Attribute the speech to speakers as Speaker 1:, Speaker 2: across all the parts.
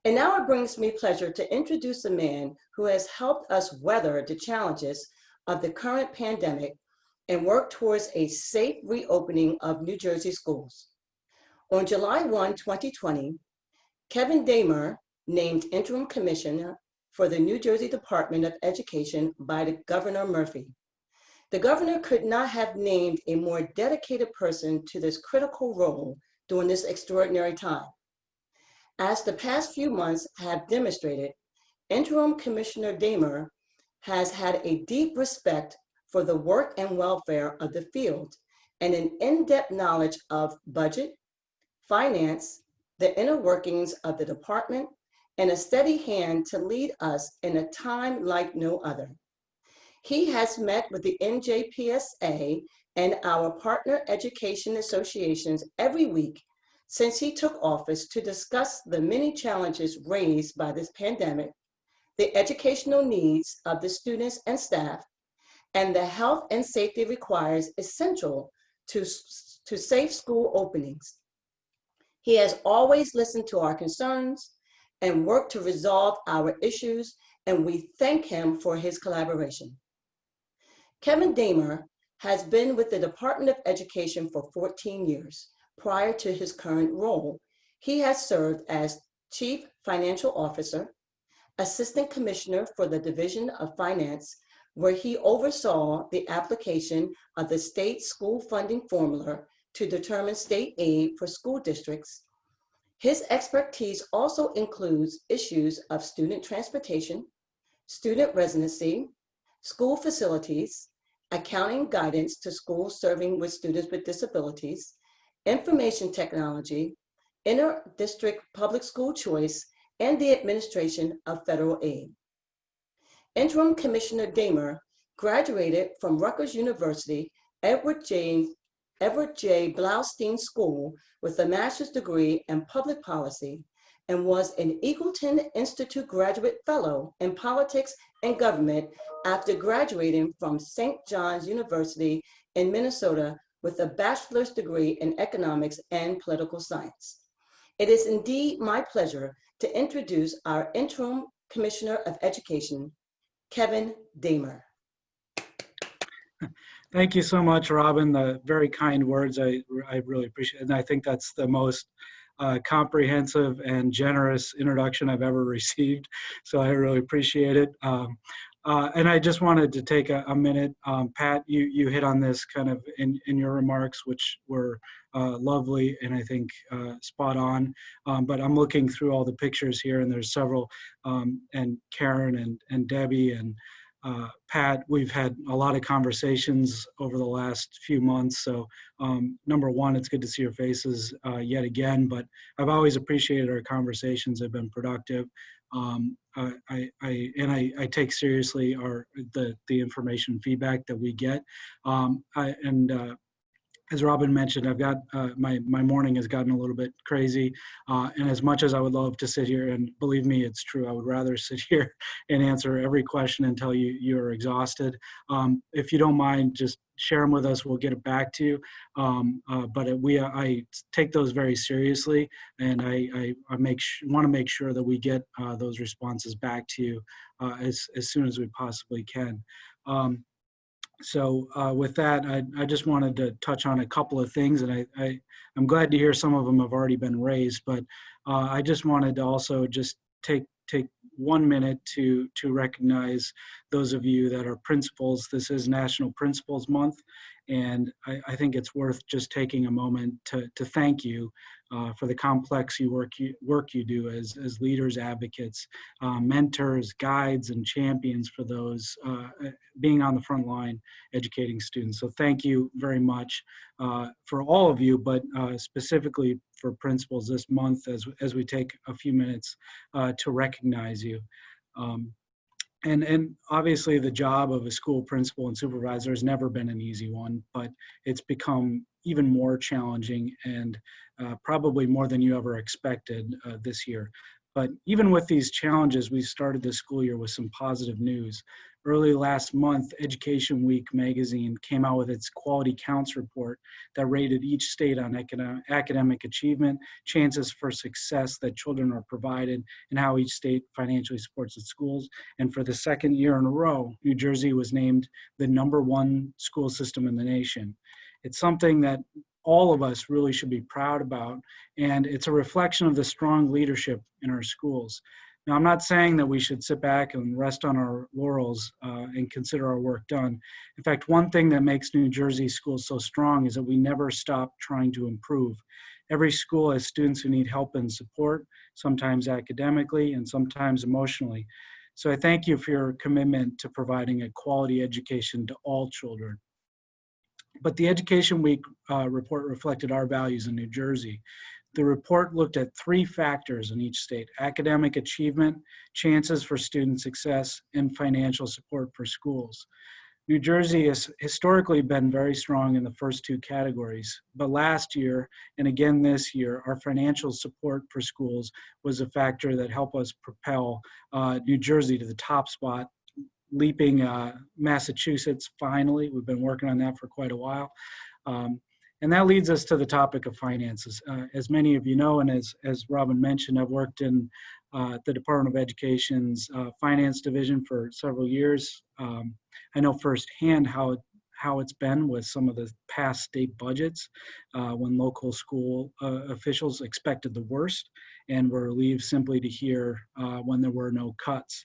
Speaker 1: And now it brings me pleasure to introduce a man who has helped us weather the challenges of the current pandemic and work towards a safe reopening of New Jersey schools. On July 1, 2020, Kevin Dehmer, named Interim Commissioner for the New Jersey Department of Education by the Governor Murphy. The governor could not have named a more dedicated person to this critical role during this extraordinary time. As the past few months have demonstrated, Interim Commissioner Dehmer has had a deep respect for the work and welfare of the field and an in-depth knowledge of budget, finance, the inner workings of the department, and a steady hand to lead us in a time like no other. He has met with the NJPSA and our partner education associations every week since he took office to discuss the many challenges raised by this pandemic, the educational needs of the students and staff, and the health and safety requires essential to safe school openings. He has always listened to our concerns and worked to resolve our issues, and we thank him for his collaboration. Kevin Dehmer has been with the Department of Education for 14 years. Prior to his current role, he has served as Chief Financial Officer, Assistant Commissioner for the Division of Finance, where he oversaw the application of the state school funding formula to determine state aid for school districts. His expertise also includes issues of student transportation, student residency, school facilities, accounting guidance to schools serving with students with disabilities, information technology, inter-district public school choice, and the administration of federal aid. Interim Commissioner Dehmer graduated from Rutgers University Edward J. Blaustein School with a master's degree in public policy and was an Eagleton Institute Graduate Fellow in Politics and Government after graduating from St. John's University in Minnesota with a bachelor's degree in economics and political science. It is indeed my pleasure to introduce our Interim Commissioner of Education, Kevin Dehmer.
Speaker 2: Thank you so much, Robin. The very kind words, I really appreciate it. And I think that's the most comprehensive and generous introduction I've ever received. So I really appreciate it. And I just wanted to take a minute. Pat, you hit on this kind of in your remarks, which were lovely and I think spot on. But I'm looking through all the pictures here, and there's several, and Karen and Debbie and Pat, we've had a lot of conversations over the last few months. So number one, it's good to see your faces yet again, but I've always appreciated our conversations. They've been productive. I take seriously the information feedback that we get. As Robin mentioned, I've got my morning has gotten a little bit crazy, and as much as I would love to sit here, and believe me, it's true, I would rather sit here and answer every question until you're exhausted. If you don't mind, just share them with us. We'll get it back to you. But I take those very seriously, and I want to make sure that we get those responses back to you as soon as we possibly can. So with that, I just wanted to touch on a couple of things, and I'm glad to hear some of them have already been raised, but I just wanted to also just take 1 minute to recognize those of you that are principals. This is National Principals Month, and I think it's worth just taking a moment to thank you for the complex work you do as leaders, advocates, mentors, guides, and champions for those being on the front line educating students. So thank you very much for all of you, but specifically for principals this month as we take a few minutes to recognize you. And obviously the job of a school principal and supervisor has never been an easy one, but it's become even more challenging and probably more than you ever expected this year. But even with these challenges, we started this school year with some positive news. Early last month, Education Week magazine came out with its Quality Counts report that rated each state on academic achievement, chances for success that children are provided, and how each state financially supports its schools. And for the second year in a row, New Jersey was named the #1 school system in the nation. It's something that all of us really should be proud about, and it's a reflection of the strong leadership in our schools. Now, I'm not saying that we should sit back and rest on our laurels and consider our work done. In fact, one thing that makes New Jersey schools so strong is that we never stop trying to improve. Every school has students who need help and support, sometimes academically and sometimes emotionally. So I thank you for your commitment to providing a quality education to all children. But the Education Week report reflected our values in New Jersey. The report looked at 3 factors in each state: academic achievement, chances for student success, and financial support for schools. New Jersey has historically been very strong in the first 2 categories, but last year and again this year, our financial support for schools was a factor that helped us propel New Jersey to the top spot, leaping Massachusetts finally. We've been working on that for quite a while. And that leads us to the topic of finances. As many of you know, and as Robin mentioned, I've worked in the Department of Education's finance division for several years. I know firsthand how it's been with some of the past state budgets when local school officials expected the worst and were relieved simply to hear when there were no cuts.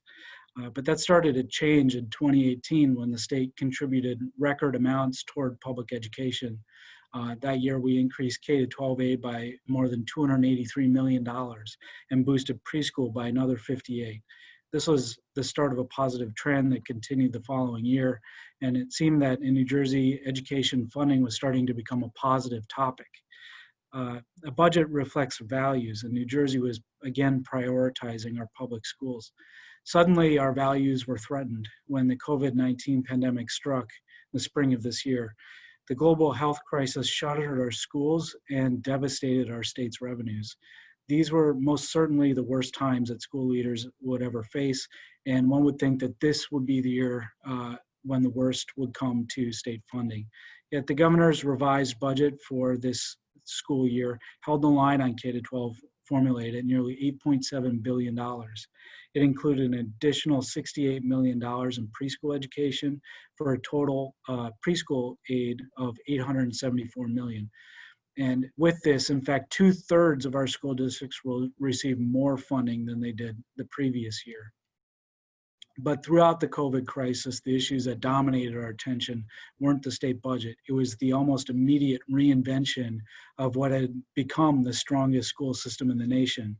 Speaker 2: But that started to change in 2018 when the state contributed record amounts toward public education. That year, we increased K-12 aid by more than $283 million and boosted preschool by another 58. This was the start of a positive trend that continued the following year, and it seemed that in New Jersey, education funding was starting to become a positive topic. A budget reflects values, and New Jersey was again prioritizing our public schools. Suddenly, our values were threatened when the COVID-19 pandemic struck in the spring of this year. The global health crisis shuttered our schools and devastated our state's revenues. These were most certainly the worst times that school leaders would ever face, and one would think that this would be the year when the worst would come to state funding. Yet the governor's revised budget for this school year held the line on K-12 formulated at nearly $8.7 billion. It included an additional $68 million in preschool education for a total preschool aid of $874 million. And with this, in fact, 2/3 of our school districts will receive more funding than they did the previous year. But throughout the COVID crisis, the issues that dominated our attention weren't the state budget. It was the almost immediate reinvention of what had become the strongest school system in the nation.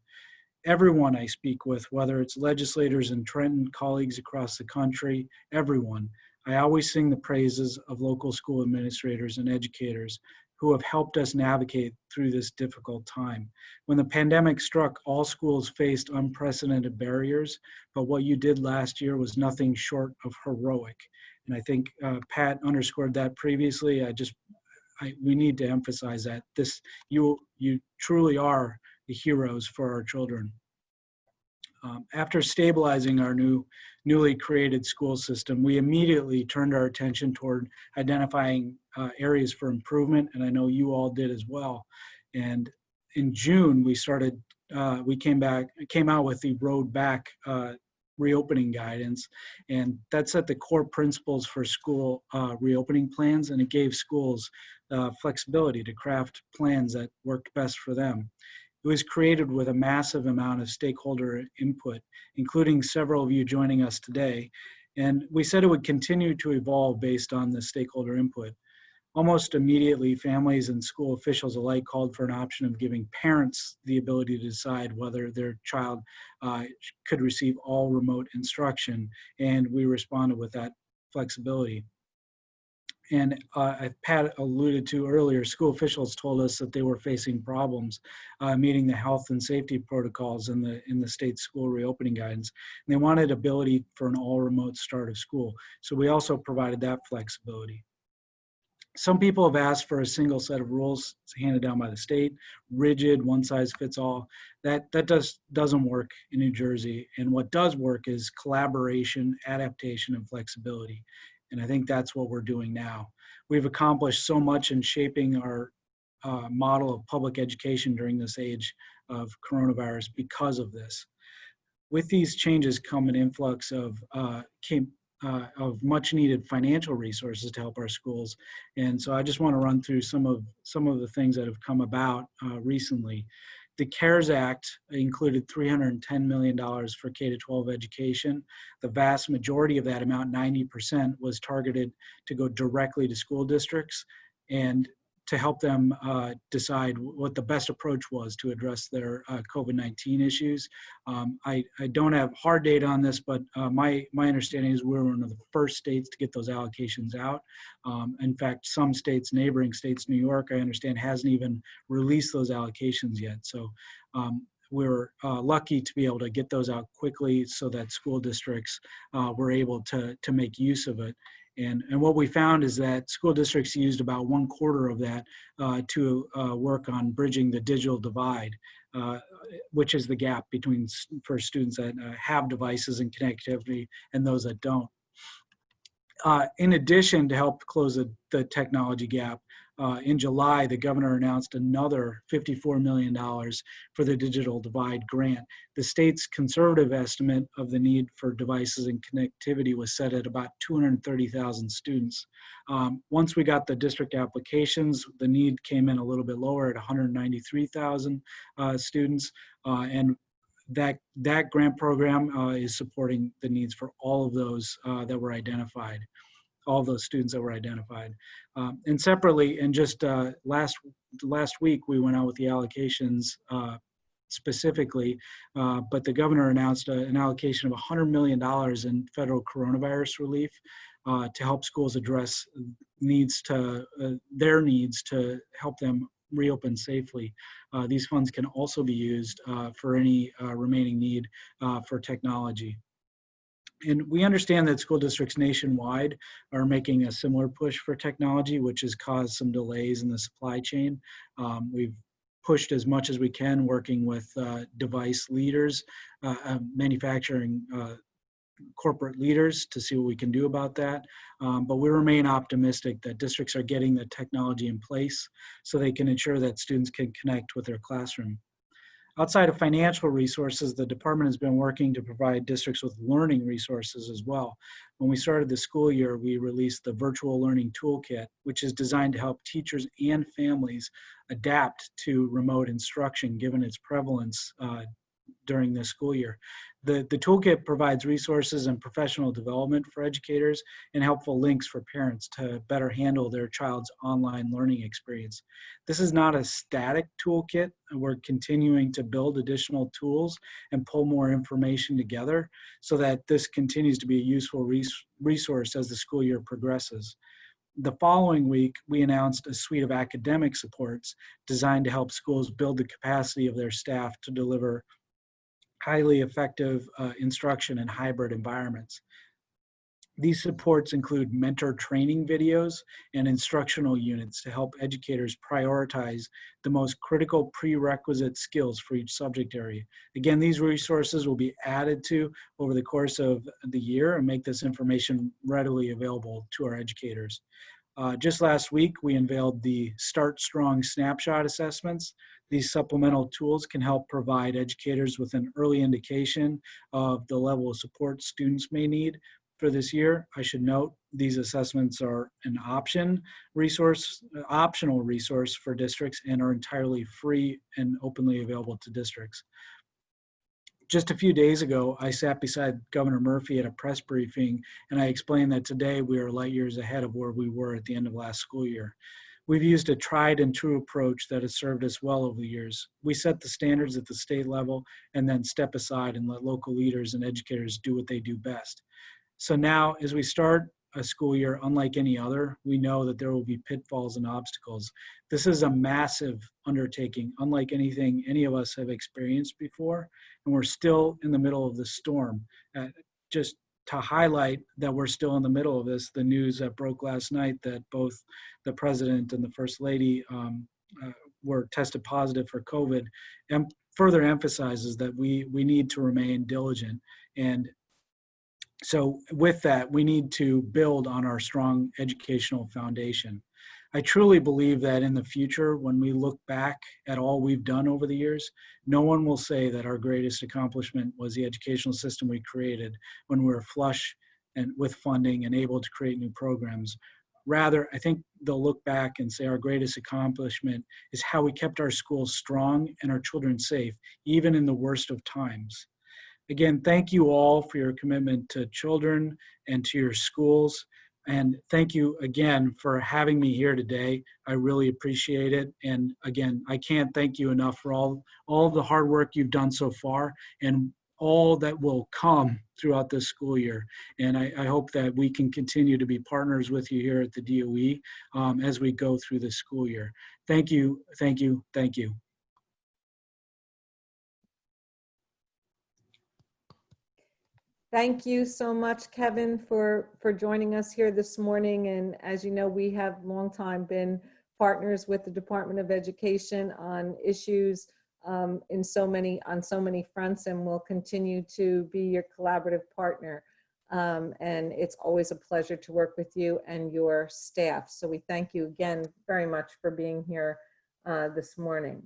Speaker 2: Everyone I speak with, whether it's legislators in Trenton, colleagues across the country, everyone, I always sing the praises of local school administrators and educators who have helped us navigate through this difficult time. When the pandemic struck, all schools faced unprecedented barriers, but what you did last year was nothing short of heroic. And I think Pat underscored that previously. We need to emphasize that you truly are the heroes for our children. After stabilizing our newly created school system, we immediately turned our attention toward identifying areas for improvement, and I know you all did as well. And in June, we came out with the Road Back reopening guidance, and that set the core principles for school reopening plans, and it gave schools flexibility to craft plans that worked best for them. It was created with a massive amount of stakeholder input, including several of you joining us today, and we said it would continue to evolve based on the stakeholder input. Almost immediately, families and school officials alike called for an option of giving parents the ability to decide whether their child could receive all remote instruction, and we responded with that flexibility. And as Pat alluded to earlier, school officials told us that they were facing problems meeting the health and safety protocols in the state school reopening guidance. And they wanted ability for an all remote start of school. So we also provided that flexibility. Some people have asked for a single set of rules handed down by the state, rigid, one size fits all. That doesn't work in New Jersey. And what does work is collaboration, adaptation, and flexibility. And I think that's what we're doing now. We've accomplished so much in shaping our model of public education during this age of coronavirus because of this. With these changes come an influx of much needed financial resources to help our schools. And so I just want to run through some of the things that have come about recently. The CARES Act included $310 million for K-12 education. The vast majority of that amount, 90%, was targeted to go directly to school districts and to help them decide what the best approach was to address their COVID-19 issues. I don't have hard data on this, but my understanding is we're one of the first states to get those allocations out. In fact, some states, neighboring states, New York, I understand, hasn't even released those allocations yet. So we're lucky to be able to get those out quickly so that school districts were able to make use of it. And what we found is that school districts used about 1/4 of that to work on bridging the digital divide, which is the gap between for students that have devices and connectivity and those that don't. In addition, to help close the technology gap, in July, the governor announced another $54 million for the Digital Divide Grant. The state's conservative estimate of the need for devices and connectivity was set at about 230,000 students. Once we got the district applications, the need came in a little bit lower at 193,000 students, and that grant program is supporting the needs for all of those that were identified, all of those students that were identified. And separately, and just last week, we went out with the allocations specifically, but the governor announced an allocation of $100 million in federal coronavirus relief to help schools address their needs to help them reopen safely. These funds can also be used for any remaining need for technology. And we understand that school districts nationwide are making a similar push for technology, which has caused some delays in the supply chain. We've pushed as much as we can, working with device leaders, manufacturing corporate leaders to see what we can do about that. But we remain optimistic that districts are getting the technology in place so they can ensure that students can connect with their classroom. Outside of financial resources, the department has been working to provide districts with learning resources as well. When we started the school year, we released the Virtual Learning Toolkit, which is designed to help teachers and families adapt to remote instruction given its prevalence during this school year. The toolkit provides resources and professional development for educators and helpful links for parents to better handle their child's online learning experience. This is not a static toolkit. We're continuing to build additional tools and pull more information together so that this continues to be a useful resource as the school year progresses. The following week, we announced a suite of academic supports designed to help schools build the capacity of their staff to deliver highly effective instruction in hybrid environments. These supports include mentor training videos and instructional units to help educators prioritize the most critical prerequisite skills for each subject area. Again, these resources will be added to over the course of the year and make this information readily available to our educators. Just last week, we unveiled the Start Strong Snapshot assessments. These supplemental tools can help provide educators with an early indication of the level of support students may need for this year. I should note these assessments are an optional resource for districts and are entirely free and openly available to districts. Just a few days ago, I sat beside Governor Murphy at a press briefing, and I explained that today we are light years ahead of where we were at the end of last school year. We've used a tried and true approach that has served us well over the years. We set the standards at the state level and then step aside and let local leaders and educators do what they do best. So now, as we start a school year unlike any other, we know that there will be pitfalls and obstacles. This is a massive undertaking, unlike anything any of us have experienced before, and we're still in the middle of the storm. Just to highlight that we're still in the middle of this. The news that broke last night that both the president and the first lady were tested positive for COVID, and further emphasizes that we need to remain diligent. And so with that, we need to build on our strong educational foundation. I truly believe that in the future, when we look back at all we've done over the years, no one will say that our greatest accomplishment was the educational system we created when we were flush and with funding and able to create new programs. Rather, I think they'll look back and say our greatest accomplishment is how we kept our schools strong and our children safe, even in the worst of times. Again, thank you all for your commitment to children and to your schools. And thank you again for having me here today. I really appreciate it. And again, I can't thank you enough for all the hard work you've done so far and all that will come throughout this school year. And I hope that we can continue to be partners with you here at the DOE as we go through this school year. Thank you, thank you, thank you.
Speaker 3: Thank you so much, Kevin, for joining us here this morning. And as you know, we have long time been partners with the Department of Education on issues on so many fronts, and we'll continue to be your collaborative partner. And it's always a pleasure to work with you and your staff. So we thank you again very much for being here this morning.